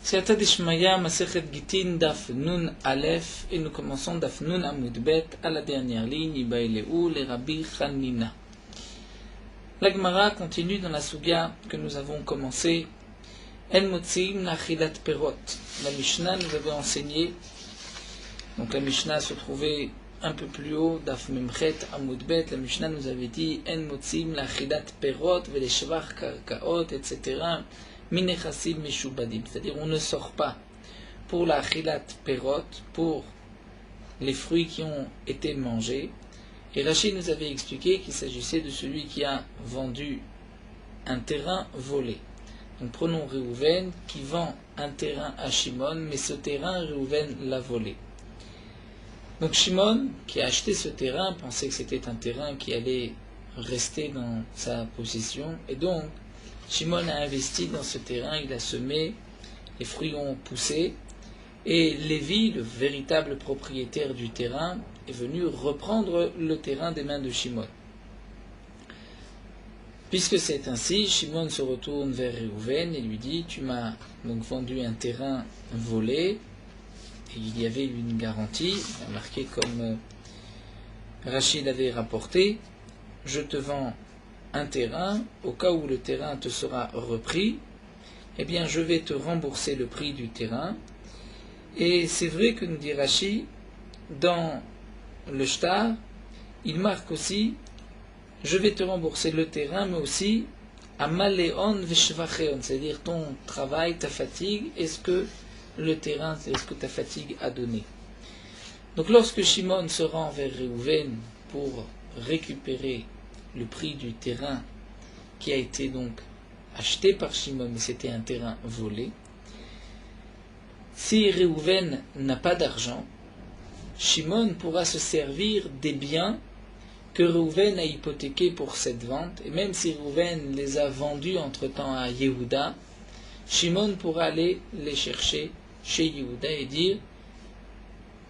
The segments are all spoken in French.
Siyata Dishmaya, Masechet Gitin, Daf Nun Aleph, et nous commençons Daf Nun Amud Bet à la dernière ligne, Ibaileu, les Rabbi Hanina. La Gemara continue dans la Suga que nous avons commencé. En Motzim Nachilat Perot. La Mishnah nous avait enseigné, donc la Mishnah se trouvait un peu plus haut, Daf Memchet Amud Bet. La Mishnah nous avait dit En Motzim Nachilat Perot, Veleshvach Karkaot, etc. Minechassim Meshubadim, c'est-à-dire on ne sort pas pour la Chilat Perot, pour les fruits qui ont été mangés. Et Rachid nous avait expliqué qu'il s'agissait de celui qui a vendu un terrain volé. Donc prenons Réhouven qui vend un terrain à Shimon, mais ce terrain, Réhouven l'a volé. Donc Shimon, qui a acheté ce terrain, pensait que c'était un terrain qui allait rester dans sa possession, et donc Shimon a investi dans ce terrain, il a semé, les fruits ont poussé, et Lévi, le véritable propriétaire du terrain, est venu reprendre le terrain des mains de Shimon. Puisque c'est ainsi, Shimon se retourne vers Réhouven et lui dit « Tu m'as donc vendu un terrain volé, et il y avait une garantie, il a marqué comme Rachid avait rapporté, je te vends un terrain, au cas où le terrain te sera repris, eh bien je vais te rembourser le prix du terrain. » Et c'est vrai que nous dit Rachid, dans le shtar, il marque aussi je vais te rembourser le terrain, mais aussi Amaléon Veshvacheon, c'est-à-dire ton travail, ta fatigue, est-ce que le terrain, est-ce que ta fatigue a donné. Donc lorsque Shimon se rend vers Réhouven pour récupérer le prix du terrain qui a été donc acheté par Shimon, mais c'était un terrain volé, si Réhouven n'a pas d'argent, Shimon pourra se servir des biens que Réhouven a hypothéqués pour cette vente, et même si Réhouven les a vendus entre-temps à Yehuda, Shimon pourra aller les chercher chez Yehuda et dire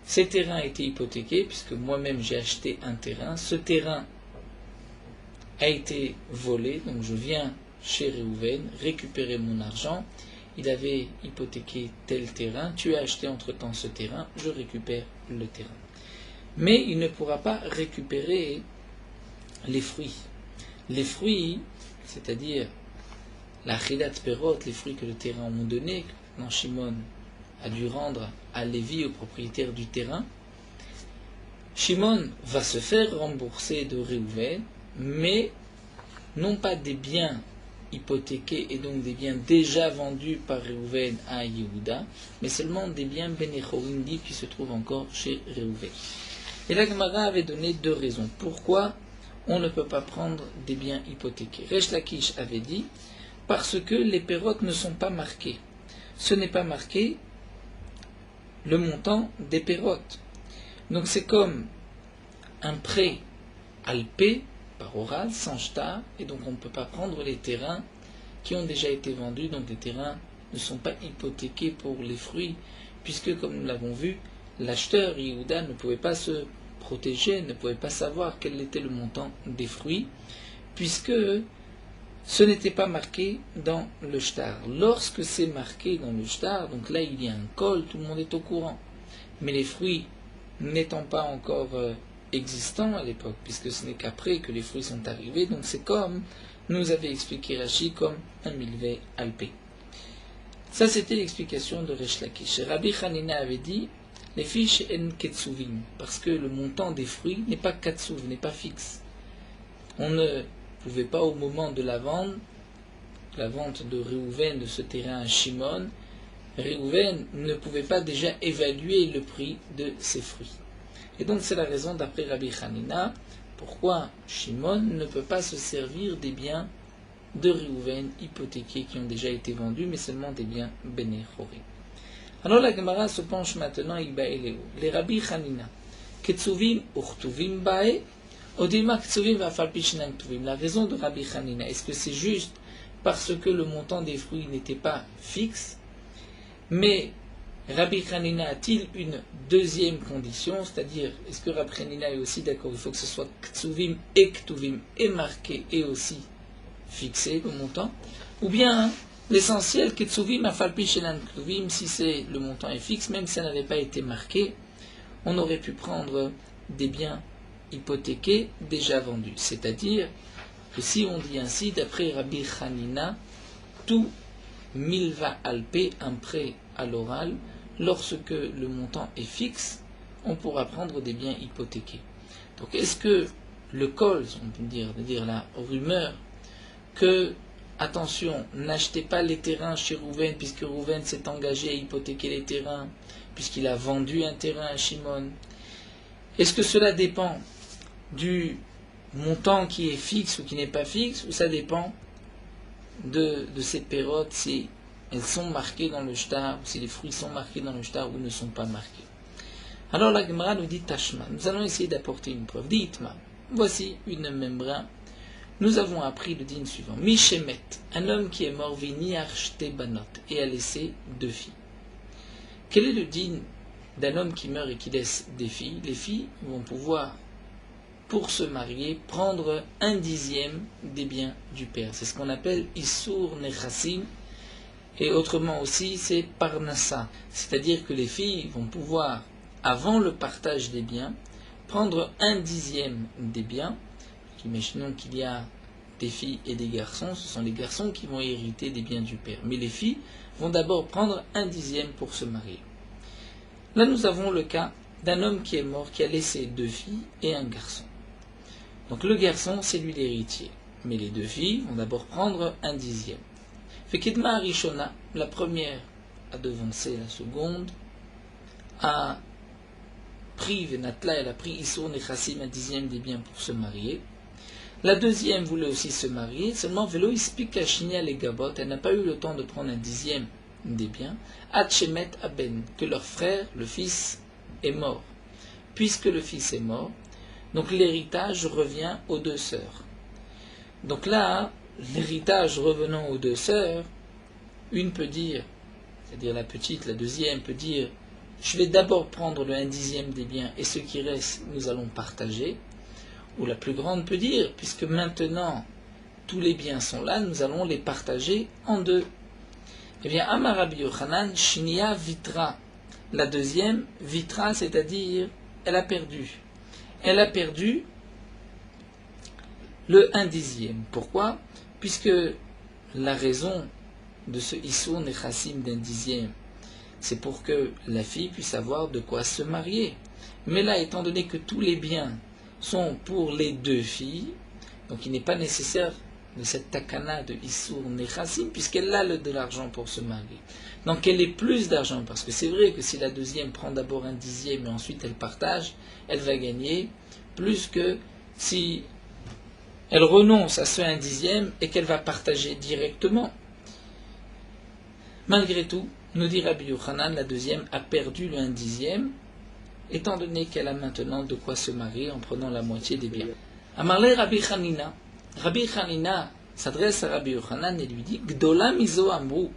ces terrains a été hypothéqués, puisque moi-même j'ai acheté un terrain, ce terrain a été volé, donc je viens chez Réhouven récupérer mon argent, il avait hypothéqué tel terrain, tu as acheté entre-temps ce terrain, je récupère le terrain. Mais il ne pourra pas récupérer les fruits. Les fruits, c'est-à-dire la chilat perot, les fruits que le terrain ont donné, quand Shimon a dû rendre à Lévi, au propriétaire du terrain, Shimon va se faire rembourser de Réhouven, mais non pas des biens hypothéqués et donc des biens déjà vendus par Réhouven à Yehuda, mais seulement des biens Benechorim qui se trouvent encore chez Réhouven. Et la Gemara avait donné deux raisons. Pourquoi on ne peut pas prendre des biens hypothéqués? Resh Lakish avait dit, parce que les pérotes ne sont pas marquées. Ce n'est pas marqué le montant des pérotes. Donc c'est comme un prêt alpé, par oral, sans shtar, et donc on ne peut pas prendre les terrains qui ont déjà été vendus, donc les terrains ne sont pas hypothéqués pour les fruits, puisque comme nous l'avons vu, l'acheteur, Yehuda, ne pouvait pas se protéger, ne pouvait pas savoir quel était le montant des fruits, puisque ce n'était pas marqué dans le shtar. Lorsque c'est marqué dans le shtar, donc là il y a un col, tout le monde est au courant. Mais les fruits n'étant pas encore existants à l'époque, puisque ce n'est qu'après que les fruits sont arrivés, donc c'est comme nous avait expliqué Rashi, comme un milvé alpé. Ça c'était l'explication de Resh Lakish. Rabbi Hanina avait dit les fiches en ketsuvim, parce que le montant des fruits n'est pas katsuv, n'est pas fixe. On ne pouvait pas au moment de la vente de Réhouven de ce terrain à Shimon, Réhouven ne pouvait pas déjà évaluer le prix de ses fruits. Et donc c'est la raison d'après Rabbi Hanina pourquoi Shimon ne peut pas se servir des biens de Réhouven hypothéqués qui ont déjà été vendus, mais seulement des biens Benechorim. Alors la Gemara se penche maintenant les Rabbi Hanina Ketsuvim Urtuvim Bae Odilma Ketsuvim Vafalpichnan Tuvim. La raison de Rabbi Hanina, est-ce que c'est juste parce que le montant des fruits n'était pas fixe, mais Rabbi Hanina a-t-il une deuxième condition, c'est-à-dire est-ce que Rabbi Hanina est aussi d'accord, il faut que ce soit Ketsuvim et Ktuvim et marqué et aussi fixé le montant, ou bien L'essentiel, Ketsuvim, Afalpi, Shelan Ktuvim, si c'est le montant est fixe, même si ça n'avait pas été marqué, on aurait pu prendre des biens hypothéqués déjà vendus. C'est-à-dire que si on dit ainsi, d'après Rabbi Hanina, tout milva alpé, un prêt à l'oral, lorsque le montant est fixe, on pourra prendre des biens hypothéqués. Donc est-ce que le col, on peut dire la rumeur, que attention, n'achetez pas les terrains chez Rouven, puisque Rouven s'est engagé à hypothéquer les terrains, puisqu'il a vendu un terrain à Shimon. Est-ce que cela dépend du montant qui est fixe ou qui n'est pas fixe, ou ça dépend de ces pérotes, si elles sont marquées dans le shtar, ou si les fruits sont marqués dans le shtar ou ne sont pas marqués? Alors la Gemara nous dit Tashma. Nous allons essayer d'apporter une preuve. Dites-moi, voici une membra. Nous avons appris le dîne suivant. Mishemet, un homme qui est mort, vini archete banot, et a laissé 2 filles. Quel est le dîne d'un homme qui meurt et qui laisse des filles? Les filles vont pouvoir, pour se marier, prendre 1/10 des biens du père. C'est ce qu'on appelle Issour Nechassim, et autrement aussi c'est Parnassa. C'est-à-dire que les filles vont pouvoir, avant le partage des biens, prendre 1/10 des biens. Imaginons qu'il y a des filles et des garçons, ce sont les garçons qui vont hériter des biens du père. Mais les filles vont d'abord prendre 1/10 pour se marier. Là nous avons le cas d'un homme qui est mort, qui a laissé 2 filles et un garçon. Donc le garçon c'est lui l'héritier, mais les 2 filles vont d'abord prendre 1/10. Fekidma Arishona, la première a devancé la seconde, a pris Venatla, elle a pris Issour Nechassim, 1/10 des biens pour se marier. La deuxième voulait aussi se marier, seulement Velo Ispik Ashinia les Gabot, elle n'a pas eu le temps de prendre 1/10 des biens, Hatchemet Aben, que leur frère, le fils, est mort. Puisque le fils est mort, donc l'héritage revient aux 2 sœurs. Donc là, l'héritage revenant aux 2 sœurs, une peut dire, c'est-à-dire la petite, la deuxième peut dire, je vais d'abord prendre le 1/10 des biens et ce qui reste, nous allons partager. Ou la plus grande peut dire, puisque maintenant tous les biens sont là, nous allons les partager en 2. Eh bien, Amar Rabbi Yochanan, Shnia Vitra. La deuxième, Vitra, c'est-à-dire, elle a perdu. Elle a perdu le 1/10. Pourquoi? Puisque la raison de ce Issour Nechassim d'1/10, c'est pour que la fille puisse avoir de quoi se marier. Mais là, étant donné que tous les biens sont pour les 2 filles, donc il n'est pas nécessaire de cette takana de Issour Nechassim, puisqu'elle a de l'argent pour se marier. Donc elle ait plus d'argent, parce que c'est vrai que si la deuxième prend d'abord 1/10 et ensuite elle partage, elle va gagner plus que si elle renonce à ce 1/10 et qu'elle va partager directement. Malgré tout, nous dit Rabbi Yochanan, la deuxième a perdu le 1/10, étant donné qu'elle a maintenant de quoi se marier en prenant la moitié des biens. Amarle Rabbi Hanina. Rabbi Hanina s'adresse à Rabbi Yochanan et lui dit Gdola mizo amrou.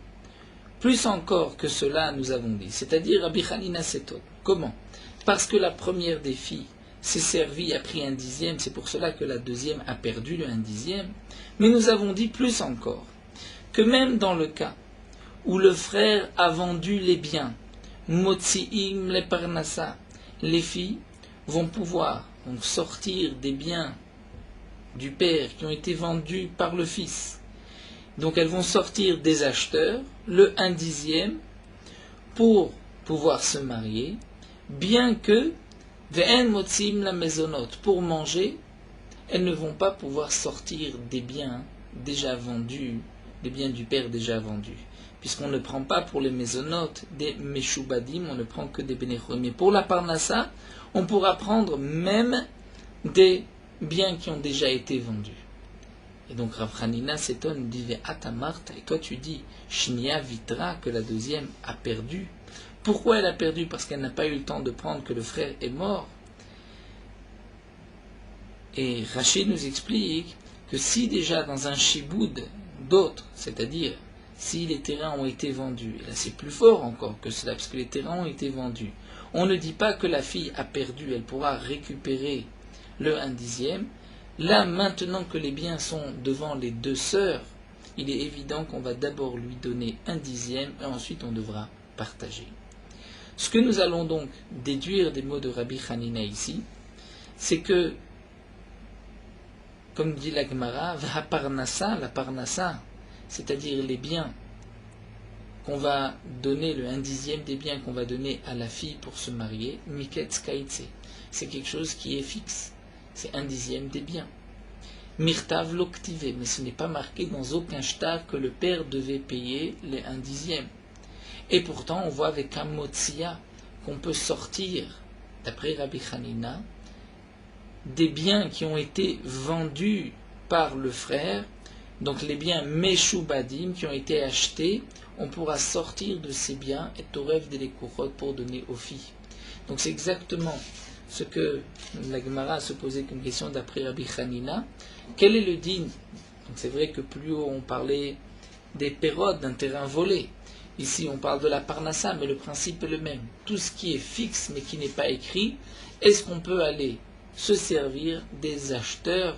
Plus encore que cela, nous avons dit. C'est-à-dire, Rabbi Hanina s'étonne. Comment? Parce que la première des filles s'est servie, a pris 1/10, c'est pour cela que la deuxième a perdu le 1/10. Mais nous avons dit plus encore que même dans le cas où le frère a vendu les biens, Motsiim le Parnassa, les filles vont pouvoir donc sortir des biens du père qui ont été vendus par le fils. Donc elles vont sortir des acheteurs, le 1/10, pour pouvoir se marier, bien que Ve'en Motsiim la maisonnote, pour manger, elles ne vont pas pouvoir sortir des biens déjà vendus, des biens du père déjà vendus. Puisqu'on ne prend pas pour les maisonnotes des Meshubadim, on ne prend que des Bénéchos. Mais pour la Parnassa, on pourra prendre même des biens qui ont déjà été vendus. Et donc Rav Hanina s'étonne, dit Atamarta, et toi tu dis Shnia Vitra, que la deuxième a perdu. Pourquoi elle a perdu? Parce qu'elle n'a pas eu le temps de prendre, que le frère est mort. Et Rachid nous explique que si déjà dans un shiboud d'autres, c'est-à-dire si les terrains ont été vendus, et là c'est plus fort encore que cela, parce que les terrains ont été vendus, on ne dit pas que la fille a perdu, elle pourra récupérer le 1/10. Là, maintenant que les biens sont devant les 2 sœurs, il est évident qu'on va d'abord lui donner un dixième et ensuite on devra partager. Ce que nous allons donc déduire des mots de Rabbi Hanina ici, c'est que, comme dit la Gemara, la parnassa, c'est-à-dire les biens qu'on va donner, le 1/10 des biens qu'on va donner à la fille pour se marier, miketz kaitse, c'est quelque chose qui est fixe, c'est 1/10 des biens. Mirtav l'octivé, mais ce n'est pas marqué dans aucun shtar que le père devait payer les 1/10. Et pourtant, on voit avec un motsia qu'on peut sortir, d'après Rabbi Hanina, des biens qui ont été vendus par le frère, donc les biens meshubadim qui ont été achetés, on pourra sortir de ces biens et torev de l'écourot pour donner aux filles. Donc c'est exactement ce que la Gemara a se posé comme question d'après Rabbi Hanina. Quel est le din? Donc c'est vrai que plus haut on parlait des pérodes, d'un terrain volé. Ici on parle de la parnassa, mais le principe est le même. Tout ce qui est fixe mais qui n'est pas écrit, est-ce qu'on peut aller se servir des acheteurs,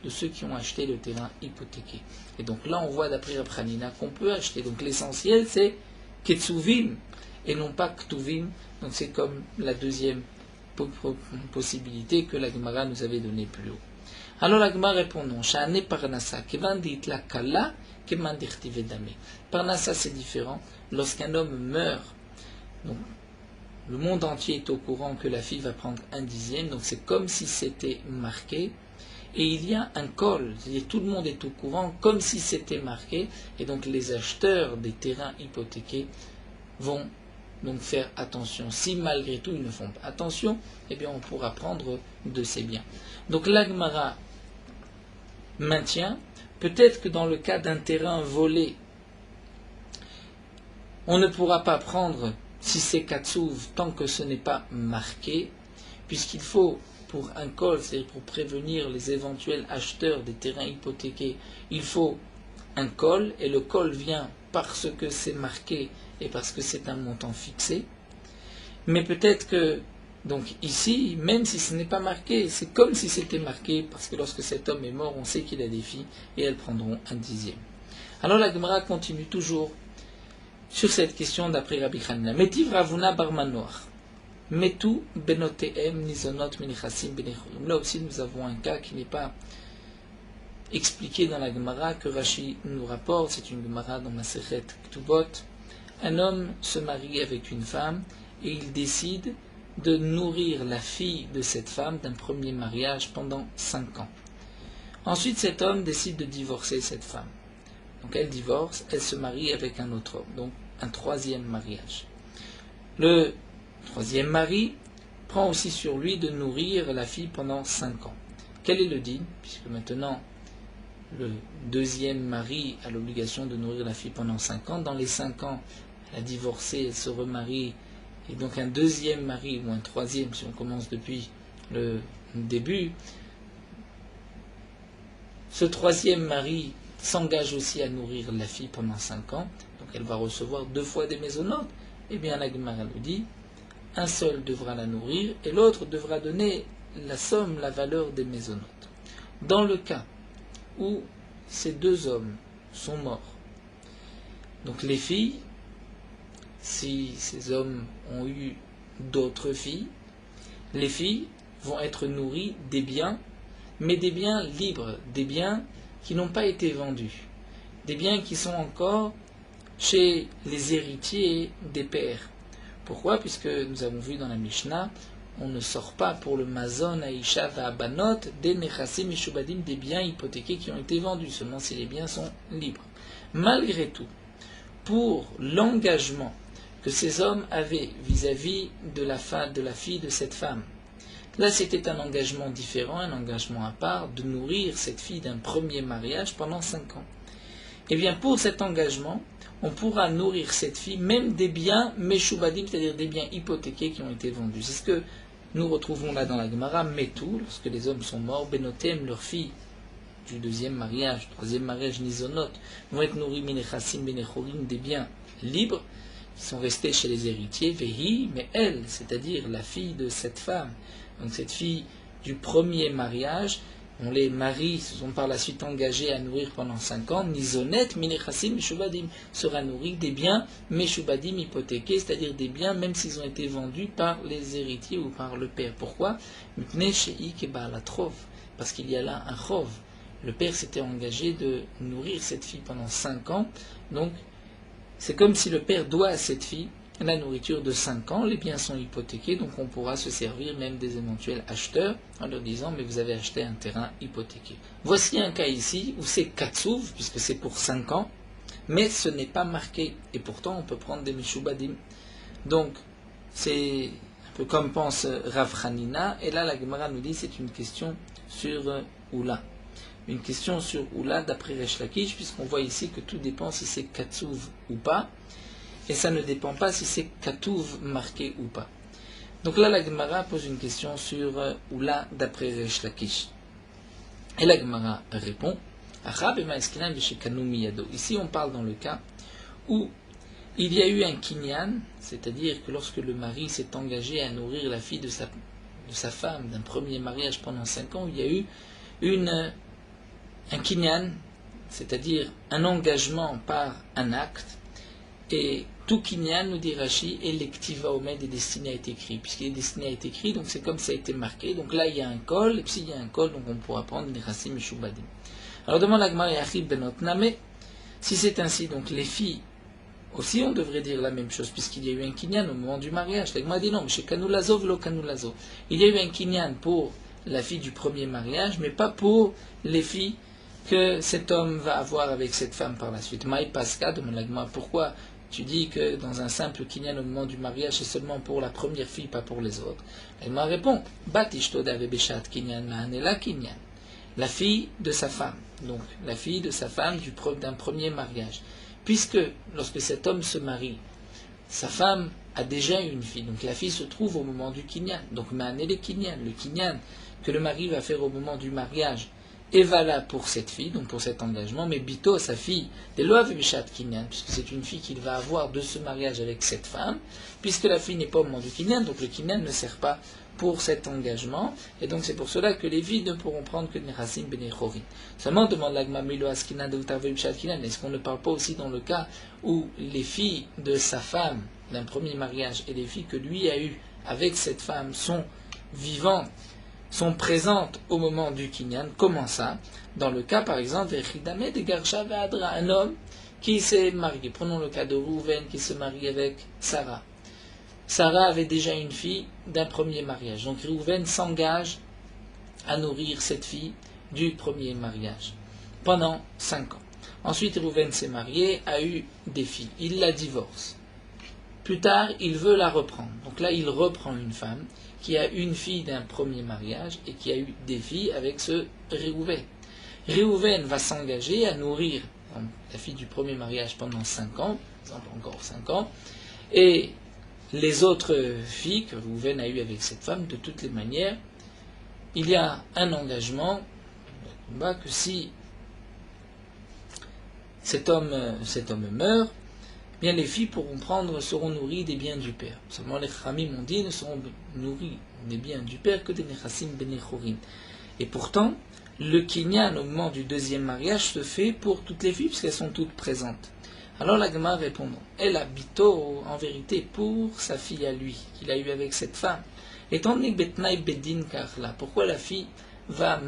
de ceux qui ont acheté le terrain hypothéqué? Et donc là on voit d'après Rabbi Hanina qu'on peut acheter. Donc l'essentiel c'est ketsuvim et non pas ktuvim. Donc c'est comme la deuxième possibilité que la Gemara nous avait donnée plus haut. Alors la Gemara répond non. Sha'ane parnassa kevan ditla kala kevan dirtive dame. Parnassa c'est différent. Lorsqu'un homme meurt, donc le monde entier est au courant que la fille va prendre 1/10, donc c'est comme si c'était marqué. Et il y a un col, c'est-à-dire tout le monde est au courant, comme si c'était marqué, et donc les acheteurs des terrains hypothéqués vont donc faire attention. Si malgré tout ils ne font pas attention, eh bien on pourra prendre de ces biens. Donc la Gemara maintient, peut-être que dans le cas d'un terrain volé, on ne pourra pas prendre si c'est katsuv tant que ce n'est pas marqué, puisqu'il faut pour un col, c'est-à-dire pour prévenir les éventuels acheteurs des terrains hypothéqués, il faut un col, et le col vient parce que c'est marqué et parce que c'est un montant fixé. Mais peut-être que, donc ici, même si ce n'est pas marqué, c'est comme si c'était marqué, parce que lorsque cet homme est mort, on sait qu'il a des filles, et elles prendront 1/10. Alors la Gemara continue toujours sur cette question d'après Rabbi Hanina. Metiv Ravuna bar Manoach. Metu benoteem nizonot minichasim benechorim. Là aussi, nous avons un cas qui n'est pas expliqué dans la Gemara, que Rashi nous rapporte. C'est une Gemara dans Masechet Ktubot. Un homme se marie avec une femme et il décide de nourrir la fille de cette femme d'un premier mariage pendant 5 ans. Ensuite, cet homme décide de divorcer cette femme. Donc elle divorce, elle se marie avec un autre homme. Donc un troisième mariage. Le troisième mari prend aussi sur lui de nourrir la fille pendant 5 ans. Quel est le din? Puisque maintenant le deuxième mari a l'obligation de nourrir la fille pendant 5 ans. Dans les 5 ans, elle a divorcé, elle se remarie, et donc un deuxième mari, ou un troisième si on commence depuis le début, ce troisième mari s'engage aussi à nourrir la fille pendant 5 ans, donc elle va recevoir 2 fois des mésonotes. Eh bien la Gemara nous dit, un seul devra la nourrir et l'autre devra donner la somme, la valeur des mésonotes. Dans le cas où ces 2 hommes sont morts, donc les filles, si ces hommes ont eu d'autres filles, les filles vont être nourries des biens, mais des biens libres, des biens qui n'ont pas été vendus, des biens qui sont encore chez les héritiers des pères. Pourquoi? Puisque nous avons vu dans la Mishnah, on ne sort pas pour le mazon, aïcha, va'abanot, des nechassim mishubadim, des biens hypothéqués qui ont été vendus, seulement si les biens sont libres. Malgré tout, pour l'engagement que ces hommes avaient vis-à-vis de la fille de cette femme, là c'était un engagement différent, un engagement à part, de nourrir cette fille d'un premier mariage pendant 5 ans. Et bien pour cet engagement, on pourra nourrir cette fille même des biens meshubadim, c'est-à-dire des biens hypothéqués qui ont été vendus. C'est ce que nous retrouvons là dans la Gemara, Metou, lorsque les hommes sont morts, Benotem, leurs filles du deuxième mariage, troisième mariage, Nizonot, vont être nourris Menechassim, Benechorim, des biens libres, qui sont restés chez les héritiers, Vehi, mais elle, c'est-à-dire la fille de cette femme, donc cette fille du premier mariage, on les marie, se sont par la suite engagés à nourrir pendant 5 ans, Nizonet, Minechassim, Meshubadim, sera nourri des biens Meshubadim hypothéqués, c'est-à-dire des biens même s'ils ont été vendus par les héritiers ou par le père. Pourquoi? Parce qu'il y a là un chov. Le père s'était engagé de nourrir cette fille pendant 5 ans, donc c'est comme si le père doit à cette fille la nourriture de 5 ans, les biens sont hypothéqués, donc on pourra se servir même des éventuels acheteurs en leur disant mais vous avez acheté un terrain hypothéqué. Voici un cas ici où c'est Katsouv, puisque c'est pour 5 ans, mais ce n'est pas marqué, et pourtant on peut prendre des Meshubadim. Donc c'est un peu comme pense Rav Hanina, et là la Gemara nous dit c'est une question sur Oula. Une question sur Oula d'après Resh Lakish, puisqu'on voit ici que tout dépend si c'est Katsouv ou pas. Et ça ne dépend pas si c'est Katouv marqué ou pas. Donc là, la Gemara pose une question sur Oula d'après Resh Lakish. Et la Gemara répond Ici, on parle dans le cas où il y a eu un kinyan, c'est-à-dire que lorsque le mari s'est engagé à nourrir la fille de sa femme d'un premier mariage pendant 5 ans, il y a eu un kinyan, c'est-à-dire un engagement par un acte. Et tout kinyan, nous dit Rashi, et l'ektiva omed est destiné à être écrit. Puisqu'il est destiné à être écrit, donc c'est comme ça a été marqué. Donc là, il y a un kol, et puis s'il y a un kol, donc on pourra prendre les racines meshubadim. Alors demande la Gemara Yachid benot name, si c'est ainsi, donc les filles aussi, on devrait dire la même chose, puisqu'il y a eu un kinyan au moment du mariage. La Gemara dit non, mais chez Kanulazo, velo Kanulazo. Il y a eu un kinyan pour la fille du premier mariage, mais pas pour les filles que cet homme va avoir avec cette femme par la suite. Maï Paska, demande la Gemara, pourquoi tu dis que dans un simple kinyan au moment du mariage, c'est seulement pour la première fille, pas pour les autres? Elle m'a répondu, la fille de sa femme, donc la fille de sa femme d'un premier mariage. Puisque lorsque cet homme se marie, sa femme a déjà une fille, donc la fille se trouve au moment du kinyan. Donc le kinyan que le mari va faire au moment du mariage est valable pour cette fille, donc pour cet engagement, mais Bito, sa fille, puisque c'est une fille qu'il va avoir de ce mariage avec cette femme, puisque la fille n'est pas au moment du kinyan, donc le kinyan ne sert pas pour cet engagement, et donc c'est pour cela que les filles ne pourront prendre que Nerasim Benechorin. Seulement demande l'Agma Milo Askinan de Kinan, est-ce qu'on ne parle pas aussi dans le cas où les filles de sa femme d'un premier mariage et les filles que lui a eues avec cette femme sont vivantes, sont présentes au moment du kinyan? Comment ça? Dans le cas par exemple de Garsha Vadra, un homme qui s'est marié, prenons le cas de Rouven qui se marie avec Sarah. Sarah avait déjà une fille d'un premier mariage. Donc Rouven s'engage à nourrir cette fille du premier mariage pendant 5 ans. Ensuite Rouven s'est marié, a eu des filles. Il la divorce. Plus tard, il veut la reprendre. Donc là, il reprend une femme qui a une fille d'un premier mariage et qui a eu des filles avec ce Réhouven. Réhouven va s'engager à nourrir la fille du premier mariage pendant 5 ans, par exemple encore 5 ans, et les autres filles que Réhouven a eues avec cette femme, de toutes les manières, il y a un engagement que si cet homme meurt, bien les filles seront nourries des biens du père. Seulement les Khamim ont dit ne seront nourries des biens du père que des Nechassim Benechorin. Et pourtant, le kinyan au moment du deuxième mariage se fait pour toutes les filles puisqu'elles sont toutes présentes. Alors la Gemara répond, elle habite en vérité pour sa fille à lui, qu'il a eu avec cette femme. Étant donné que Betnaï Bedin Karla, pourquoi la fille va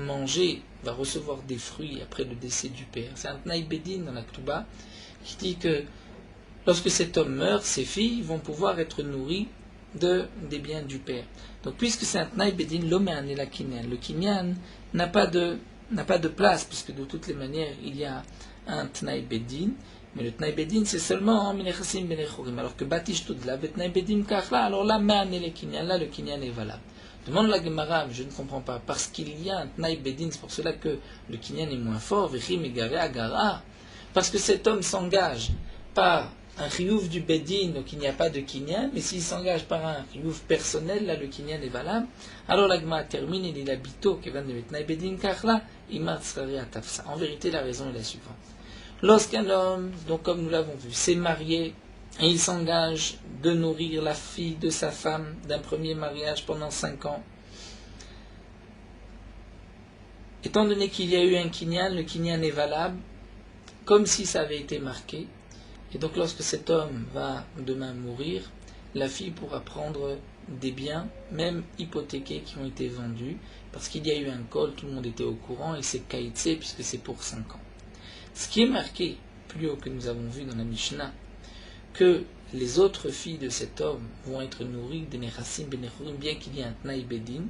recevoir des fruits après le décès du père? C'est un Tnaï Bedin dans la Ktuba qui dit que lorsque cet homme meurt, ses filles vont pouvoir être nourries des biens du père. Donc puisque c'est un Tnaï Bedin, l'homme est un Elakinyan. Le kinyan n'a pas de place, puisque de toutes les manières, il y a un Tnaï Bedin, mais le Tnaï Bedin, c'est seulement en Minechassim Benechorim, alors que Batishtud, là, Tnaï Bedin Kachla, alors là, Me'an Elakinyan, là, le kinyan est valable. Demande la Gemara, mais je ne comprends pas, parce qu'il y a un Tnaï Bedin, c'est pour cela que le kinyan est moins fort, Vechim Egare Agara, parce que cet homme s'engage par un chiyuv du Bedin, donc il n'y a pas de kinyan, mais s'il s'engage par un chiyuv personnel, là le kinyan est valable. Alors l'agma termine, il est l'habito qui va de mettre Bedin Kachla, Imat Srari Atafsa. En vérité, la raison est la suivante. Lorsqu'un homme, donc comme nous l'avons vu, s'est marié et il s'engage de nourrir la fille de sa femme d'un premier mariage pendant 5 ans, étant donné qu'il y a eu un kinyan, le kinyan est valable comme si ça avait été marqué. Et donc lorsque cet homme va demain mourir, la fille pourra prendre des biens, même hypothéqués, qui ont été vendus, parce qu'il y a eu un col, tout le monde était au courant, et c'est kaïtse puisque c'est pour 5 ans. Ce qui est marqué plus haut que nous avons vu dans la Mishnah, que les autres filles de cet homme vont être nourries des nechassim benechurim, bien qu'il y ait un tnaï bedin,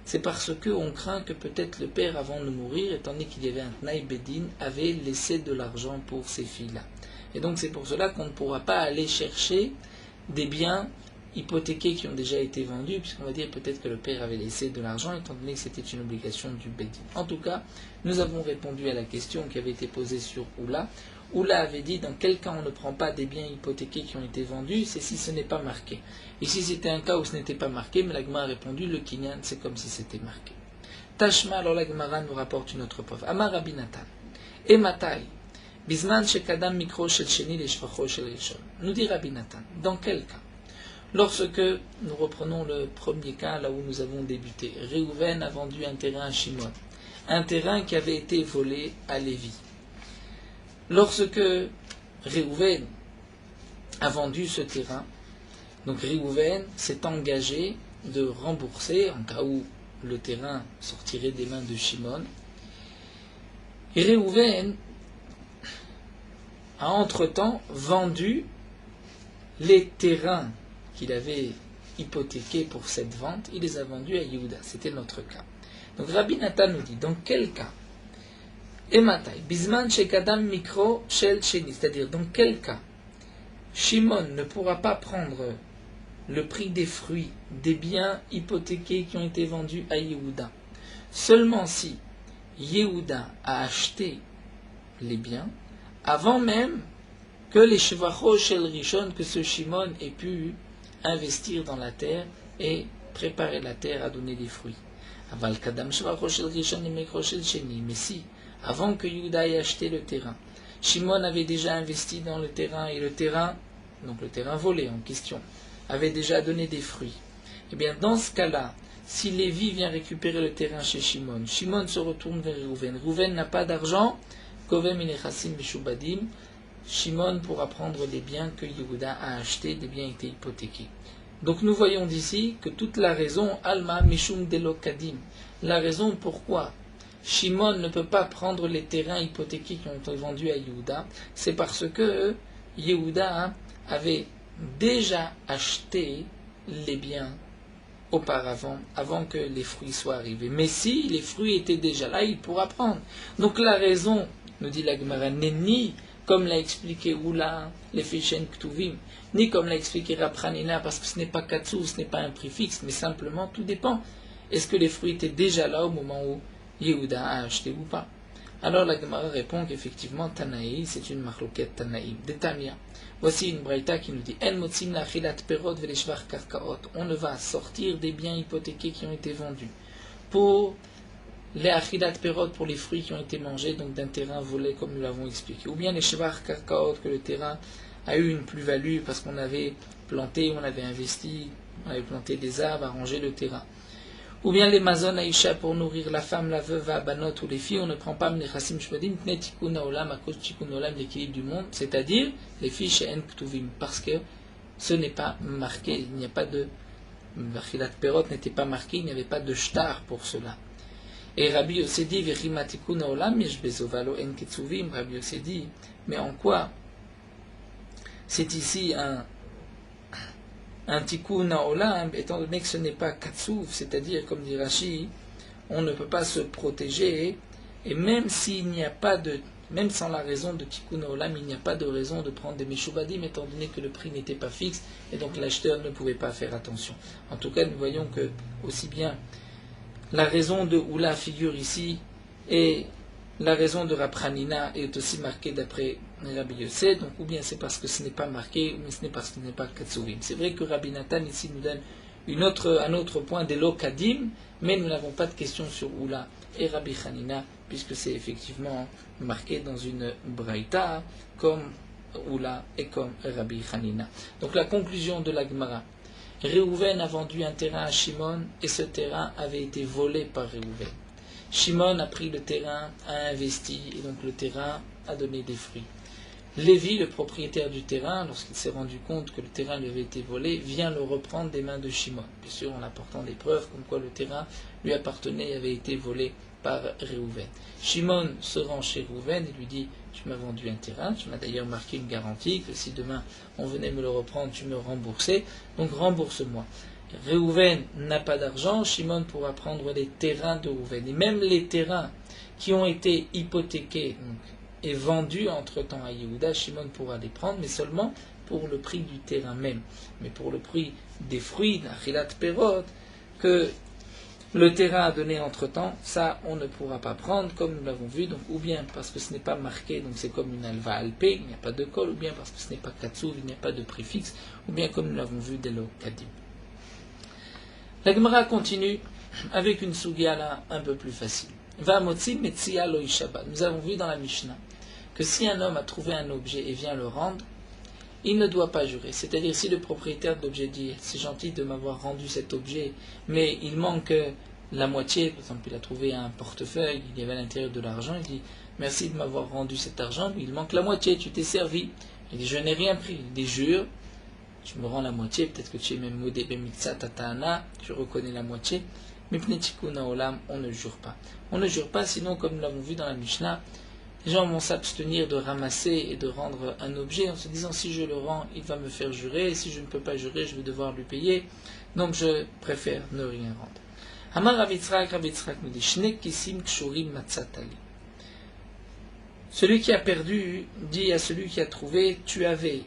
c'est parce qu'on craint que peut-être le père, avant de mourir, étant donné qu'il y avait un tnaï bedin, avait laissé de l'argent pour ces filles-là. Et donc c'est pour cela qu'on ne pourra pas aller chercher des biens hypothéqués qui ont déjà été vendus, puisqu'on va dire peut-être que le père avait laissé de l'argent, étant donné que c'était une obligation du bedin. En tout cas, nous avons répondu à la question qui avait été posée sur Oula. Oula avait dit dans quel cas on ne prend pas des biens hypothéqués qui ont été vendus, c'est si ce n'est pas marqué. Ici c'était un cas où ce n'était pas marqué, mais la Gemara a répondu le kinyan c'est comme si c'était marqué. Tashma, alors la Gemara nous rapporte une autre preuve. Amar Rabbi Natan. Et Matai. Bisman shekadam mikro shel sheni leshvacho shel rishon. Nous dit Rabbi Natan. Dans quel cas? Lorsque nous reprenons le premier cas, là où nous avons débuté, Réhouven a vendu un terrain à Shimon, un terrain qui avait été volé à Lévi. Lorsque Réhouven a vendu ce terrain, donc Réhouven s'est engagé de rembourser, en cas où le terrain sortirait des mains de Shimon. Et Réhouven a entre-temps vendu les terrains qu'il avait hypothéqués pour cette vente, il les a vendus à Yehuda. C'était notre cas. Donc Rabbi Natan nous dit, dans quel cas? Ematai, bisman shekadam mikro shel sheni, c'est-à-dire dans quel cas Shimon ne pourra pas prendre le prix des fruits, des biens hypothéqués qui ont été vendus à Yehuda, seulement si Yehuda a acheté les biens, avant même que les shevachot shel rishon, que ce Shimon ait pu investir dans la terre et préparer la terre à donner des fruits. Aval kadam shevachot shel rishon et mikro shel sheni, mais si avant que Yehuda ait acheté le terrain, Shimon avait déjà investi dans le terrain et le terrain, donc le terrain volé en question, avait déjà donné des fruits. Et bien dans ce cas-là, si Lévi vient récupérer le terrain chez Shimon, Shimon se retourne vers Réhouven. Réhouven n'a pas d'argent, Kovem inechassim meshubadim, Shimon pourra prendre les biens que Yehuda a achetés, des biens étaient hypothéqués. Donc nous voyons d'ici que toute la raison, Alma Mishum Delokadim, la raison pourquoi Shimon ne peut pas prendre les terrains hypothéqués qui ont été vendus à Yehuda, c'est parce que Yehuda avait déjà acheté les biens auparavant, avant que les fruits soient arrivés. Mais si les fruits étaient déjà là, il pourra prendre. Donc la raison, nous dit la Gemara, n'est ni comme l'a expliqué Oula, les Fishen Ktuvim, ni comme l'a expliqué Rapranina, parce que ce n'est pas Katsou, ce n'est pas un prix fixe, mais simplement tout dépend. Est-ce que les fruits étaient déjà là au moment où Yehuda a acheté ou pas? Alors la Gemara répond qu'effectivement Tanaï, c'est une marloquette Tanaïm. De Tamia, voici une braïta qui nous dit En motzim la chilat perot veleshvar karkaot. On ne va sortir des biens hypothéqués qui ont été vendus pour les achilat perot, pour les fruits qui ont été mangés, donc d'un terrain volé comme nous l'avons expliqué. Ou bien les shvar karkaot, que le terrain a eu une plus-value parce qu'on avait planté, on avait investi, on avait planté des arbres, arrangé le terrain. Ou bien les mazon aïcha pour nourrir la femme, la veuve, la banot ou les filles, on ne prend pas mnechassim shvadim, pne tikkun haolam, à cause tikkun haolam, l'équilibre du monde, c'est-à-dire les filles chez en ktuvim, parce que ce n'est pas marqué, il n'y a pas de Bachilat Perot n'était pas marqué, il n'y avait pas de shtar pour cela. Et Rabbi Yossé dit Vechima tikkun haolam yesh bezovalo en ketzuvim. Rabbi Yossé dit, mais en quoi c'est ici un tikkun haolam, étant donné que ce n'est pas katsuv, c'est-à-dire, comme dit Rashi, on ne peut pas se protéger, et même s'il n'y a pas de, même sans la raison de tikkun haolam, il n'y a pas de raison de prendre des meshubadim, étant donné que le prix n'était pas fixe, et donc l'acheteur ne pouvait pas faire attention. En tout cas, nous voyons que, aussi bien, la raison de Oula figure ici, et la raison de Rapranina est aussi marquée d'après Rabbi Yossé, donc ou bien c'est parce que ce n'est pas marqué, ou bien ce n'est parce que ce n'est pas Katsuvim. C'est vrai que Rabbi Natan ici nous donne un autre point des Lokadim, mais nous n'avons pas de question sur Oula et Rabbi Hanina, puisque c'est effectivement marqué dans une Braïta, comme Oula et comme Rabbi Hanina. Donc la conclusion de la Gemara. Réhouven a vendu un terrain à Shimon, et ce terrain avait été volé par Réhouven. Shimon a pris le terrain, a investi, et donc le terrain a donné des fruits. Lévi, le propriétaire du terrain, lorsqu'il s'est rendu compte que le terrain lui avait été volé, vient le reprendre des mains de Shimon. Bien sûr, en apportant des preuves comme quoi le terrain lui appartenait et avait été volé par Réhouven. Shimon se rend chez Réhouven et lui dit « Tu m'as vendu un terrain, tu m'as d'ailleurs marqué une garantie que si demain on venait me le reprendre, tu me remboursais, donc rembourse-moi. » Réhouven n'a pas d'argent, Shimon pourra prendre les terrains de Réhouven. Et même les terrains qui ont été hypothéqués et vendus entre-temps à Yehuda, Shimon pourra les prendre, mais seulement pour le prix du terrain même. Mais pour le prix des fruits, d'Achilat Perot, que le terrain a donné entre-temps, ça on ne pourra pas prendre, comme nous l'avons vu, donc ou bien parce que ce n'est pas marqué, donc c'est comme une alva alpé, il n'y a pas de col, ou bien parce que ce n'est pas katsuv, il n'y a pas de préfixe, ou bien comme nous l'avons vu dès le kadim. La Gemara continue avec une sugia là un peu plus facile. Va motzi metzia lo ishaba. Nous avons vu dans la Mishnah que si un homme a trouvé un objet et vient le rendre, il ne doit pas jurer. C'est-à-dire si le propriétaire de l'objet dit c'est gentil de m'avoir rendu cet objet, mais il manque la moitié, par exemple il a trouvé un portefeuille, il y avait à l'intérieur de l'argent, il dit merci de m'avoir rendu cet argent, mais il manque la moitié, tu t'es servi. Il dit je n'ai rien pris. Il dit jure, tu me rends la moitié, peut-être que tu es même modé bemiksa tatana, tu reconnais la moitié, mais pnetikuna olam, on ne jure pas. On ne jure pas, sinon comme nous l'avons vu dans la Mishnah, les gens vont s'abstenir de ramasser et de rendre un objet en se disant si je le rends, il va me faire jurer, et si je ne peux pas jurer, je vais devoir lui payer, donc je préfère ne rien rendre. Amar Rav Yitzhak nous dit Shne kisim kshurim matzatali. Celui qui a perdu dit à celui qui a trouvé tu avais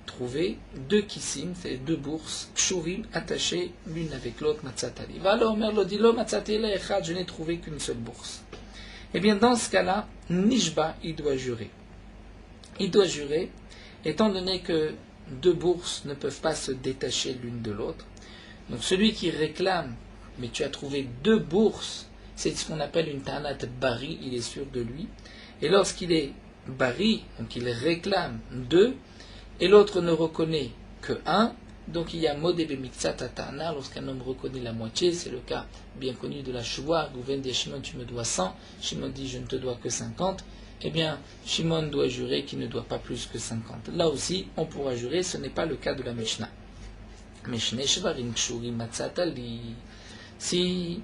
trouvé deux kissim, c'est deux bourses, kshurim attachées l'une avec l'autre matzatali. Va alors merlo dit lo matzatali echad, je n'ai trouvé qu'une seule bourse. Eh bien, dans ce cas-là, Nishba, il doit jurer. Il doit jurer, étant donné que deux bourses ne peuvent pas se détacher l'une de l'autre. Donc, celui qui réclame, mais tu as trouvé deux bourses, c'est ce qu'on appelle une ta'anat bari, il est sûr de lui. Et lorsqu'il est bari, donc il réclame deux, et l'autre ne reconnaît que un, donc il y a modé bemiksa tatana, lorsqu'un homme reconnaît la moitié, c'est le cas bien connu de la Shua, Gouven dit à Shimon tu me dois 100, Shimon dit je ne te dois que 50, eh bien Shimon doit jurer qu'il ne doit pas plus que 50. Là aussi, on pourra jurer, ce n'est pas le cas de la Mishnah. Si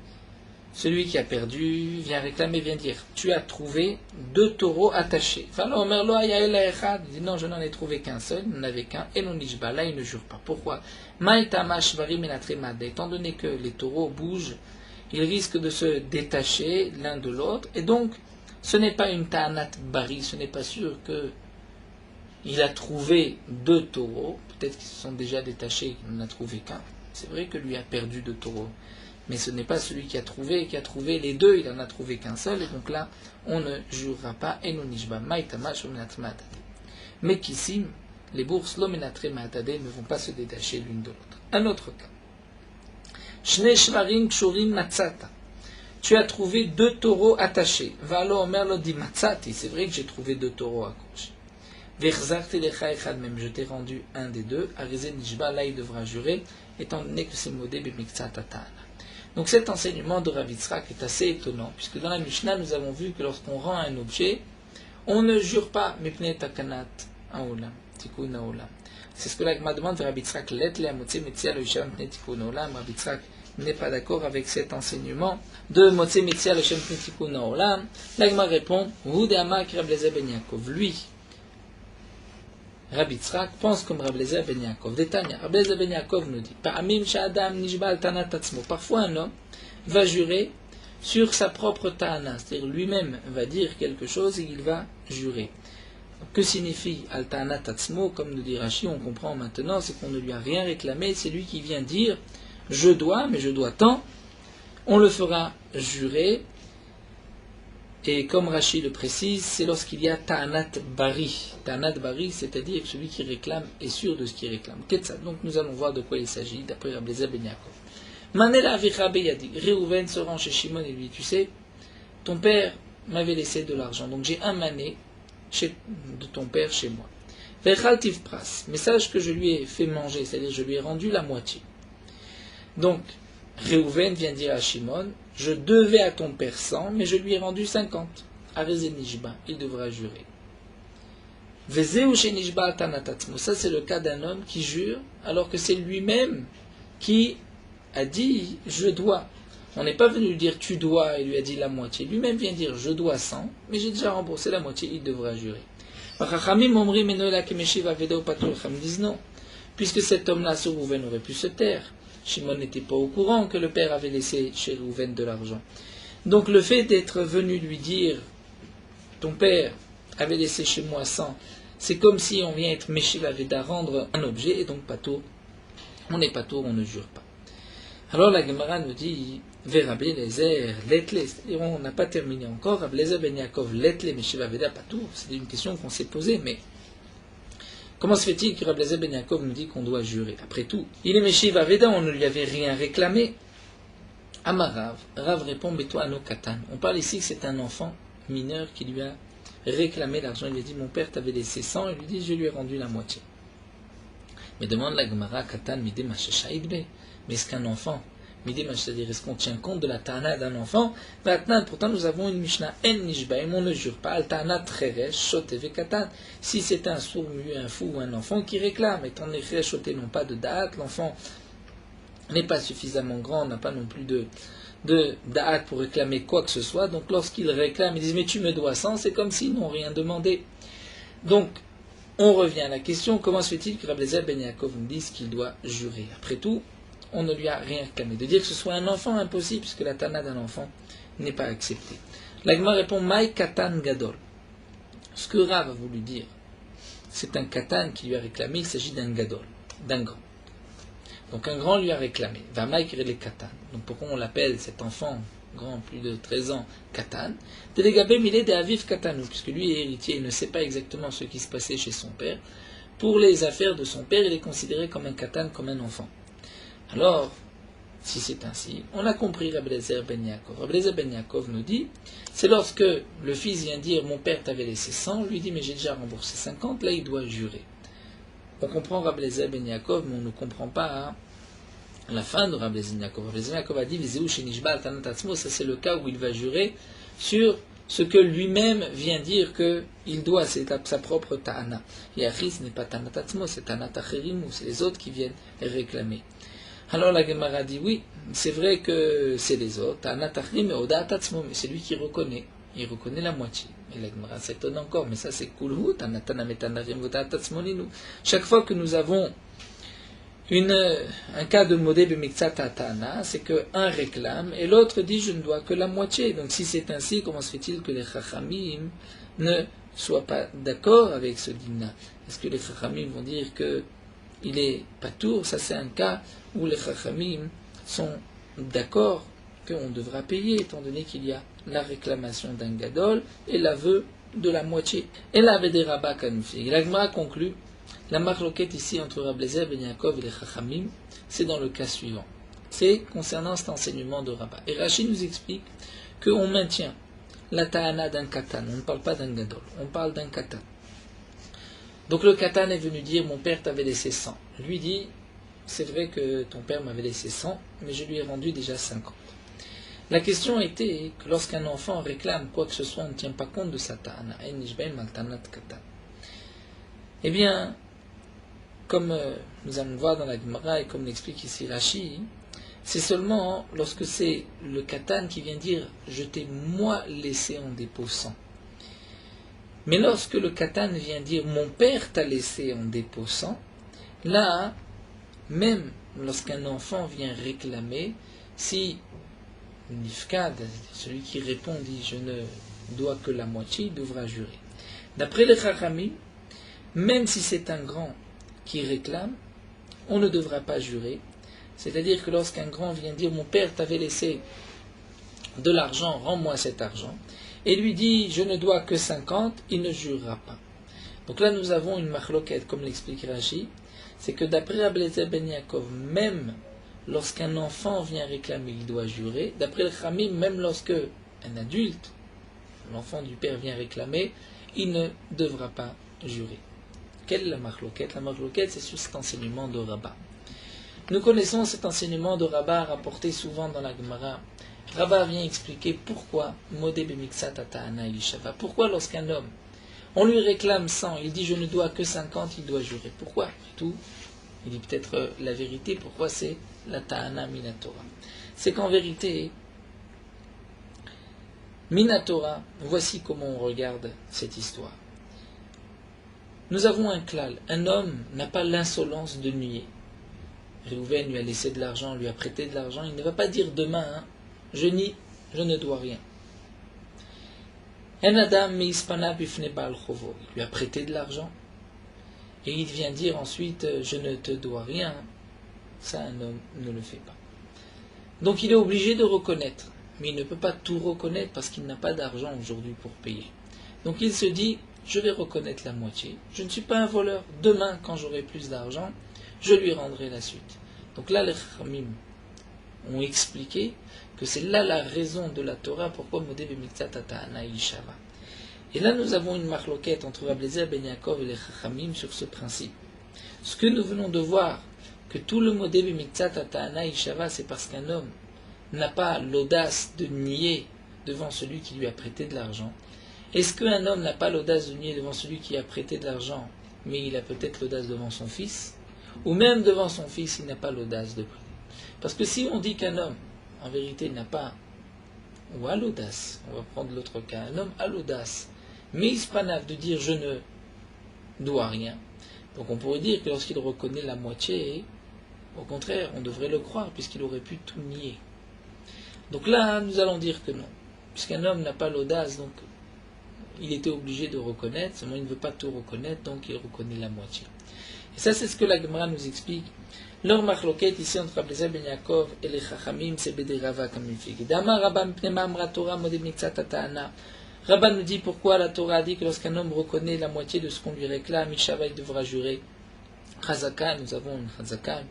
celui qui a perdu vient réclamer, vient dire tu as trouvé deux taureaux attachés. Il dit non, je n'en ai trouvé qu'un seul, il n'en avait qu'un, et non nishba, là il ne jure pas. Pourquoi? Étant donné que les taureaux bougent, ils risquent de se détacher l'un de l'autre, et donc ce n'est pas une ta'anat bari, ce n'est pas sûr que il a trouvé deux taureaux, peut-être qu'ils se sont déjà détachés, il n'en a trouvé qu'un. C'est vrai que lui a perdu deux taureaux. Mais ce n'est pas celui qui a trouvé les deux, il n'en a trouvé qu'un seul, et donc là, on ne jurera pas, et non nishba, mais qu'ici, les bourses lomenatre matade ne vont pas se détacher l'une de l'autre. Un autre cas. Shne shvarim kshurim matzata. Tu as trouvé deux taureaux attachés. Valo omer lo di matzati, c'est vrai que j'ai trouvé deux taureaux accrochés. Verzarti lecha echad, même je t'ai rendu un des deux, arizé nishba, là il devra jurer, étant donné que c'est modé bemiksa tatana. Donc cet enseignement de Rav Yitzhak est assez étonnant, puisque dans la Mishnah, nous avons vu que lorsqu'on rend un objet, on ne jure pas, mipnei takanat haolam, tikkun haolam. C'est ce que la Gemara demande de Rav Yitzhak, let le amotze metzia lo isha mipnei tikkun haolam. Rav Yitzhak n'est pas d'accord avec cet enseignement de motze metzia lo isha mipnei tikkun haolam. La Gemara répond, hu de amak Rav Eliezer ben Yaakov. Lui, Rav Yitzhak pense comme Rav Eliezer ben Yaakov. Détania, Rav Eliezer ben Yaakov nous dit Pa'amim sha'adam nishba al ta'anat atzmo. Parfois un homme va jurer sur sa propre ta'ana, c'est-à-dire lui-même va dire quelque chose et il va jurer. Que signifie al ta'anat atzmo? Comme nous dit Rashi, on comprend maintenant, c'est qu'on ne lui a rien réclamé, c'est lui qui vient dire je dois, mais je dois tant. On le fera jurer. Et comme Rashi le précise, c'est lorsqu'il y a ta'anat bari. Ta'anat bari, c'est-à-dire que celui qui réclame est sûr de ce qu'il réclame. Ketsa. Donc nous allons voir de quoi il s'agit, d'après Rav Eliezer ben Yaakov. Manela avicha beyadi. Réhouven se rend chez Shimon et lui dit, tu sais, ton père m'avait laissé de l'argent, donc j'ai un mané de ton père chez moi. Vechaltiv pras. Mais sache que je lui ai fait manger, c'est-à-dire je lui ai rendu la moitié. Donc, Réhouven vient dire à Shimon, je devais à ton père 100, mais je lui ai rendu 50. Arezé Nishba, il devra jurer. Vezeu Shenishba Tanatatzmo, ça c'est le cas d'un homme qui jure, alors que c'est lui-même qui a dit je dois. On n'est pas venu lui dire tu dois et lui a dit la moitié. Lui-même vient dire je dois 100, mais j'ai déjà remboursé la moitié, il devra jurer. Chachamim disent non, puisque cet homme-là sur Rouven aurait pu se taire. Shimon n'était pas au courant que le père avait laissé chez Rouven de l'argent. Donc le fait d'être venu lui dire ton père avait laissé chez moi 100, c'est comme si on vient être Meshiv Aveda, rendre un objet, et donc patour. On n'est patour, on ne jure pas. Alors la Gemara nous dit Verabé Lezer, Letle, c'est-à-dire on n'a pas terminé encore. Rablezer ben Yaakov, Letle, Meshiv Aveda, patour. C'est une question qu'on s'est posée, mais comment se fait-il que Rablezer ben Yaakov nous dit qu'on doit jurer? Après tout, il est Meshiv Aveda, on ne lui avait rien réclamé. Amarav, Rav répond Beto Ano Katan. On parle ici que c'est un enfant mineur qui lui a réclamé l'argent. Il lui a dit mon père t'avait laissé 100, il lui dit je lui ai rendu la moitié. Mais demande la Gemara Katan Midé Mashashaïdbe. Mais est-ce qu'un enfant, c'est-à-dire est-ce qu'on tient compte de la ta'ana d'un enfant? Pourtant nous avons une Mishnah En Nishbaim, on ne jure pas. Al ta'ana Treresh, Shoteve Katan. Si c'est un sourd, muet, un fou ou un enfant qui réclame, étant donné que Shoté n'ont pas de date, l'enfant n'est pas suffisamment grand, n'a pas non plus de da'at pour réclamer quoi que ce soit. Donc lorsqu'ils réclament, ils disent mais tu me dois 100, c'est comme s'ils n'ont rien demandé. Donc on revient à la question, comment se fait-il que Rabbi ben Yaakov nous dise qu'il doit jurer? Après tout, on ne lui a rien réclamé. De dire que ce soit un enfant, impossible, puisque la tana d'un enfant n'est pas acceptée. L'agma répond Maï Katan Gadol. Ce que Rav a voulu dire, c'est un Katan qui lui a réclamé, il s'agit d'un Gadol, d'un grand. Donc un grand lui a réclamé. Va Maï Kirele Katan. Donc pourquoi on l'appelle cet enfant grand, plus de 13 ans, Katan? Delegabé Milé de Aviv Katanou, puisque lui est héritier, il ne sait pas exactement ce qui se passait chez son père. Pour les affaires de son père, il est considéré comme un Katan, comme un enfant. Alors, si c'est ainsi, on a compris Rabbi Lezer ben Yaakov. Rabbi Lezer ben Yaakov nous dit, c'est lorsque le fils vient dire mon père t'avait laissé 100, lui dit mais j'ai déjà remboursé 50, là il doit jurer. On comprend Rabbi Lezer ben Yaakov, mais on ne comprend pas la fin de Rabbi Lezer ben Yaakov. Rabbi Lezer ben Yaakov a dit Vizeu shenishba al tanat atzmo, ça c'est le cas où il va jurer sur ce que lui-même vient dire qu'il doit, c'est sa propre ta'ana. Yachi, ce n'est pas tanat atzmo, c'est tanat acherim, c'est les autres qui viennent réclamer. Alors la Gemara dit oui, c'est vrai que c'est les autres, mais c'est lui qui reconnaît, il reconnaît la moitié. Et la Gemara s'étonne encore, mais ça c'est kulhu, chaque fois que nous avons un cas de modé b'miktsat ta'ana, c'est qu'un réclame et l'autre dit je ne dois que la moitié. Donc si c'est ainsi, comment se fait-il que les chachamim ne soient pas d'accord avec ce dîme-là? Est-ce que les chachamim vont dire que il est patour? Ça c'est un cas où les chachamim sont d'accord qu'on devra payer, étant donné qu'il y a la réclamation d'un gadol et l'aveu de la moitié. Et là, avec des rabats kanoufi. La Gemara conclut, la marloquette ici entre Rabbi Lezer ben Yaakov et les chachamim, c'est dans le cas suivant. C'est concernant cet enseignement de Rabat. Et Rachid nous explique qu'on maintient la ta'ana d'un katan. On ne parle pas d'un gadol, on parle d'un katan. Donc le katan est venu dire mon père t'avait laissé 100. Lui dit c'est vrai que ton père m'avait laissé 100, mais je lui ai rendu déjà 50. La question était que lorsqu'un enfant réclame quoi que ce soit, on ne tient pas compte de sa ta'ana. Eh bien, comme nous allons le voir dans la Gemara et comme l'explique ici Rashi, c'est seulement lorsque c'est le katan qui vient dire je t'ai moi laissé en dépôt 100. Mais lorsque le katan vient dire mon père t'a laissé en dépôt 100, là, même lorsqu'un enfant vient réclamer, si l'ifkad, celui qui répond, dit je ne dois que la moitié, il devra jurer. D'après les chachamim, même si c'est un grand qui réclame, on ne devra pas jurer. C'est-à-dire que lorsqu'un grand vient dire mon père t'avait laissé de l'argent, rends-moi cet argent, et lui dit je ne dois que 50, il ne jurera pas. Donc là nous avons une machloket, comme l'explique Rashi, c'est que d'après Rabbi Lezer ben Yaakov, même lorsqu'un enfant vient réclamer, il doit jurer. D'après le Khamim, même lorsque un adulte, l'enfant du père vient réclamer, il ne devra pas jurer. Quelle est la marloquette? La marloquette, c'est sur cet enseignement de Rabat. Nous connaissons cet enseignement de Rabat rapporté souvent dans la Gemara Rava vient expliquer pourquoi Modé Bemixat Ta'ana Ishava. Pourquoi lorsqu'un homme, on lui réclame 100, il dit je ne dois que 50, il doit jurer. Pourquoi? Tout, il dit peut-être la vérité, pourquoi c'est la Ta'ana Minatora. C'est qu'en vérité, Minatora, voici comment on regarde cette histoire. Nous avons un klal, un homme n'a pas l'insolence de nier. Réhouven lui a laissé de l'argent, lui a prêté de l'argent, il ne va pas dire demain, je nie, je ne dois rien. Un Adam meispana bifne baal chovo, il lui a prêté de l'argent, et il vient dire ensuite, je ne te dois rien. Ça, un homme ne le fait pas. Donc il est obligé de reconnaître, mais il ne peut pas tout reconnaître parce qu'il n'a pas d'argent aujourd'hui pour payer. Donc il se dit, je vais reconnaître la moitié, je ne suis pas un voleur, demain quand j'aurai plus d'argent, je lui rendrai la suite. Donc là les Chachamim ont expliqué que c'est là la raison de la Torah, pourquoi Modé Bemixat Ta'ana Ishava. Et là nous avons une marloquette entre Rabbi Eliezer ben Yaakov et les Chachamim sur ce principe. Ce que nous venons de voir, que tout le Modé Bemixat Ta'ana Ishava, c'est parce qu'un homme n'a pas l'audace de nier devant celui qui lui a prêté de l'argent. Est-ce qu'un homme n'a pas l'audace de nier devant celui qui a prêté de l'argent, mais il a peut-être l'audace devant son fils? Ou même devant son fils, il n'a pas l'audace de prêter. Parce que si on dit qu'un homme, en vérité, n'a pas, ou a l'audace, on va prendre l'autre cas, un homme a l'audace, mais il se panave de dire je ne dois rien. Donc on pourrait dire que lorsqu'il reconnaît la moitié, au contraire, on devrait le croire, puisqu'il aurait pu tout nier. Donc là, nous allons dire que non. Puisqu'un homme n'a pas l'audace, donc il était obligé de reconnaître, seulement il ne veut pas tout reconnaître, donc il reconnaît la moitié. Et ça, c'est ce que la Gemara nous explique. Leur marloquette ici entre Rabbi Eliezer ben Yaakov et les Chachamim, c'est Bede Rava comme il fait. Dama Rabban Pnema Amra Torah Modé Bemixat Ta'ana. Rabban nous dit pourquoi la Torah a dit que lorsqu'un homme reconnaît la moitié de ce qu'on lui réclame, Ishava, il devra jurer. Chazaka, nous avons une Chazaka,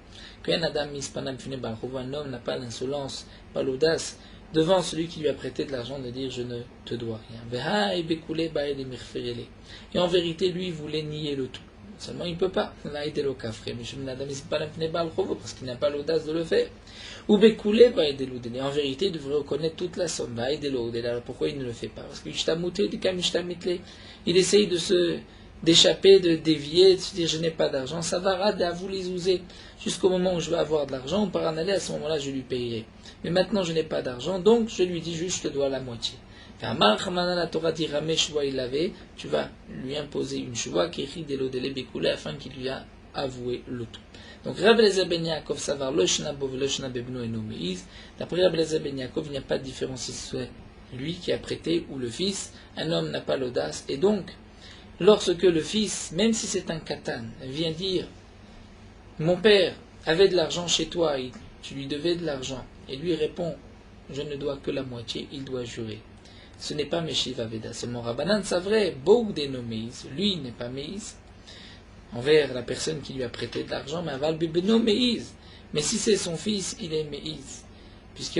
qu'un Adam Mispanam Fune Balchova, un homme n'a pas l'insolence, pas l'audace, devant celui qui lui a prêté de l'argent de dire je ne te dois rien. Et en vérité, lui, il voulait nier le tout. Seulement, il ne peut pas. Parce qu'il n'a pas l'audace de le faire. Ou Bekoulé, et en vérité, il devrait reconnaître toute la somme. Pourquoi il ne le fait pas? Parce qu'il essaye d'échapper, de dévier, de se dire je n'ai pas d'argent. Ça va rader à vous les user. Jusqu'au moment où je vais avoir de l'argent, par en aller, à ce moment-là, je lui payerai. Mais maintenant, je n'ai pas d'argent, donc je lui dis juste je te dois la moitié. La Torah dit Ramé Shua il avait, tu vas lui imposer une Shua qui écrit des Lodele Bekoulé afin qu'il lui a avoué le tout. Donc Rabbi Eliezer ben Yaakov savar le Shnabo le Shnabebno et Nomeiz. D'après Rabbi Eliezer ben Yaakov, il n'y a pas de différence si c'est lui qui a prêté ou le fils. Un homme n'a pas l'audace. Et donc, lorsque le fils, même si c'est un katan, vient dire mon père avait de l'argent chez toi et tu lui devais de l'argent, et lui répond je ne dois que la moitié, il doit jurer. Ce n'est pas Meshiv Aveda, c'est mon Rabbanan, c'est vrai, Boug des Nomeis, lui n'est pas Meis, envers la personne qui lui a prêté de l'argent, mais Aval Bibeno Meis. Mais si c'est son fils, il est Meis, puisque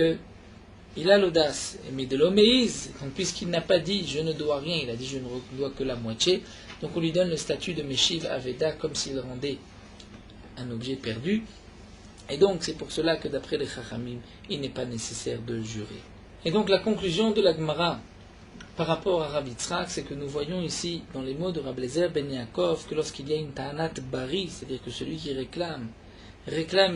il a l'audace, mais de l'Omeis, donc puisqu'il n'a pas dit je ne dois rien, il a dit je ne dois que la moitié, donc on lui donne le statut de Meshiv Aveda comme s'il rendait un objet perdu, et donc c'est pour cela que d'après les Chachamim, il n'est pas nécessaire de jurer. Et donc la conclusion de la Gemara par rapport à Rabbi Yitzhak, c'est que nous voyons ici dans les mots de Rabbi Eliezer ben Yaakov que lorsqu'il y a une ta'anat bari, c'est-à-dire que celui qui réclame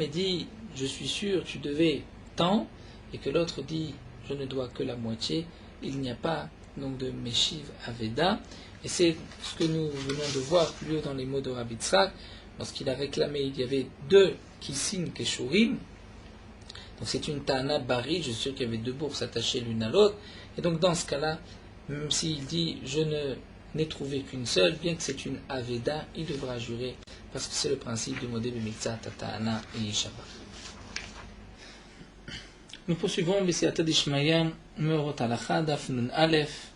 et dit je suis sûr tu devais tant, et que l'autre dit je ne dois que la moitié, il n'y a pas donc de Meshiv Aveda, et c'est ce que nous venons de voir plus haut dans les mots de Rabbi Yitzhak. Lorsqu'il a réclamé, il y avait deux qui signent Keshurim. Donc c'est une Ta'ana Bari, je suis sûr qu'il y avait deux bourses attachées l'une à l'autre. Et donc dans ce cas-là, même s'il dit je n'ai trouvé qu'une seule, bien que c'est une Aveda, il devra jurer, parce que c'est le principe du Modé Bemixat Ta'ana et Yeshava. Nous poursuivons B'Siyata d'Ishmaïa, Meorot Halacha, Daf Nun Aleph.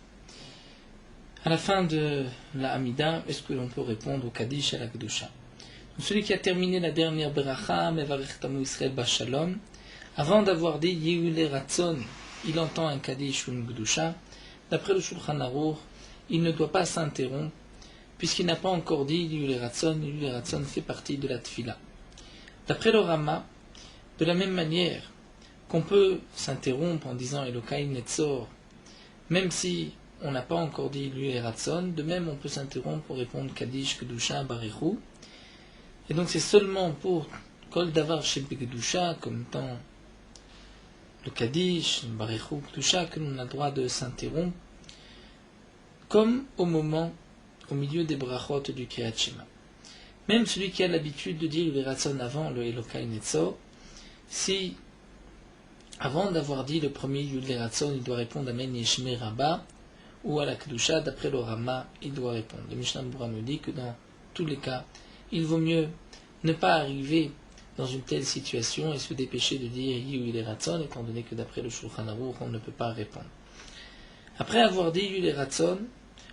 À la fin de la Hamida, est-ce que l'on peut répondre au Kaddish à la Kedusha? Celui qui a terminé la dernière Beracha, Mevarech Tamu Israël Bashalom, avant d'avoir dit Yehule Ratzon, il entend un Kaddish ou une Kedusha. D'après le Shulchan Aruch, il ne doit pas s'interrompre, puisqu'il n'a pas encore dit Yehule Ratzon. Yehule Ratzon fait partie de la Tfila. D'après le Rama, de la même manière qu'on peut s'interrompre en disant Elokai Netzor, même si on n'a pas encore dit lui et Ratson, de même on peut s'interrompre pour répondre Kaddish, Kedusha, Barichou. Et donc c'est seulement pour Kol Davar Sheb Kedusha, comme dans le Kaddish, Barichou, Kedusha, que l'on a le droit de s'interrompre, comme au milieu des brachot du Kriyat Shema. Même celui qui a l'habitude de dire le Ratson avant le Elokai Netzor, si avant d'avoir dit le premier Yud le Ratson, il doit répondre Amen Yeshme Rabba, ou à la Kedusha, d'après le Rama, il doit répondre. Le Mishnah Berurah nous dit que dans tous les cas, il vaut mieux ne pas arriver dans une telle situation et se dépêcher de dire Yud le Ratson, étant donné que d'après le Shulchan Aruch, on ne peut pas répondre. Après avoir dit Yud le Ratson,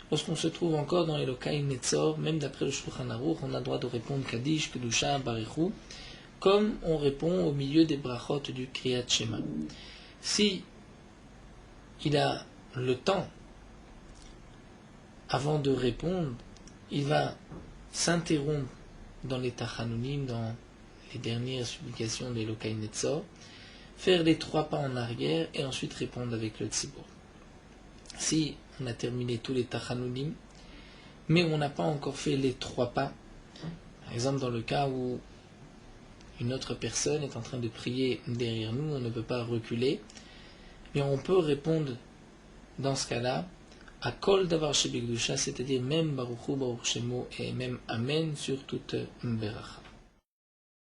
lorsqu'on se trouve encore dans Elokai Netzor, même d'après le Shulchan Aruch, on a le droit de répondre Kaddish, Kedusha, Barichou, comme on répond au milieu des brachot du Kriyat Shema. Si il a le temps avant de répondre, il va s'interrompre dans les Tachanunim, dans les dernières supplications des Elokai Netzor, faire les 3 pas en arrière et ensuite répondre avec le Tzibur. Si on a terminé tous les Tachanunim, mais on n'a pas encore fait les 3 pas, par exemple dans le cas où une autre personne est en train de prier derrière nous, on ne peut pas reculer, mais on peut répondre dans ce cas-là à Kol Davar Shebekdusha, c'est-à-dire même Baruchu, Baruch Shemo et même Amen sur toute Beracha.